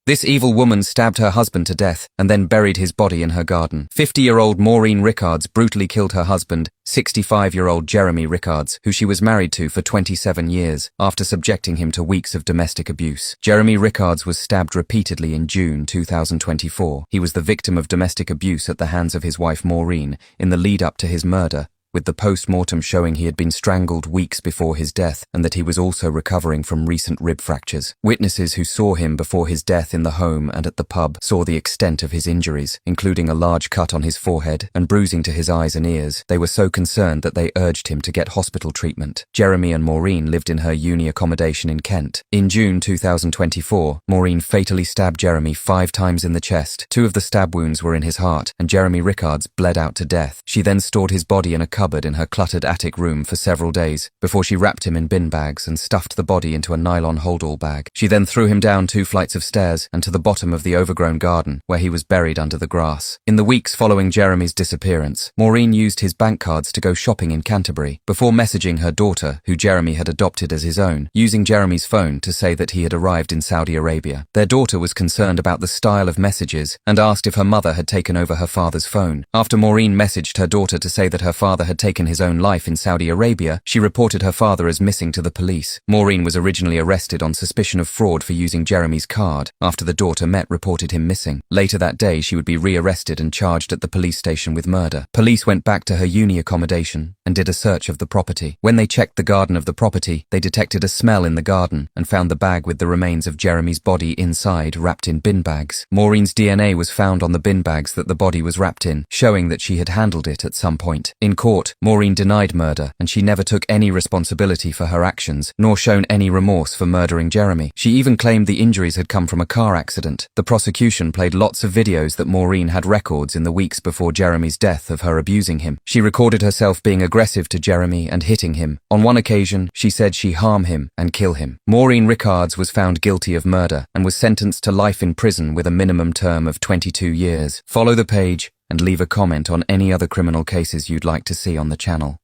This evil woman stabbed her husband to death and then buried his body in her garden. 50-year-old Maureen Rickards brutally killed her husband, 65-year-old Jeremy Rickards, who she was married to for 27 years, after subjecting him to weeks of domestic abuse. Jeremy Rickards was stabbed repeatedly in June 2024. He was the victim of domestic abuse at the hands of his wife Maureen in the lead-up to his murder, with the post-mortem showing he had been strangled weeks before his death and that he was also recovering from recent rib fractures. Witnesses who saw him before his death in the home and at the pub saw the extent of his injuries, including a large cut on his forehead and bruising to his eyes and ears. They were so concerned that they urged him to get hospital treatment. Jeremy and Maureen lived in her uni accommodation in Kent. In June 2024, Maureen fatally stabbed Jeremy 5 times in the chest. 2 of the stab wounds were in his heart, and Jeremy Rickards bled out to death. She then stored his body in a cupboard in her cluttered attic room for several days, before she wrapped him in bin bags and stuffed the body into a nylon hold-all bag. She then threw him down 2 flights of stairs and to the bottom of the overgrown garden, where he was buried under the grass. In the weeks following Jeremy's disappearance, Maureen used his bank cards to go shopping in Canterbury, before messaging her daughter, who Jeremy had adopted as his own, using Jeremy's phone to say that he had arrived in Saudi Arabia. Their daughter was concerned about the style of messages and asked if her mother had taken over her father's phone. After Maureen messaged her daughter to say that her father had taken his own life in Saudi Arabia, she reported her father as missing to the police. Maureen was originally arrested on suspicion of fraud for using Jeremy's card, after the daughter reported him missing. Later that day, she would be re-arrested and charged at the police station with murder. Police went back to her uni accommodation and did a search of the property. When they checked the garden of the property, they detected a smell in the garden and found the bag with the remains of Jeremy's body inside, wrapped in bin bags. Maureen's DNA was found on the bin bags that the body was wrapped in, showing that she had handled it at some point. In court, Maureen denied murder, and she never took any responsibility for her actions, nor shown any remorse for murdering Jeremy. She even claimed the injuries had come from a car accident. The prosecution played lots of videos that Maureen had records in the weeks before Jeremy's death of her abusing him. She recorded herself being aggressive to Jeremy and hitting him. On one occasion, she said she harm him and kill him. Maureen Rickards was found guilty of murder and was sentenced to life in prison with a minimum term of 22 years. Follow the page and leave a comment on any other criminal cases you'd like to see on the channel.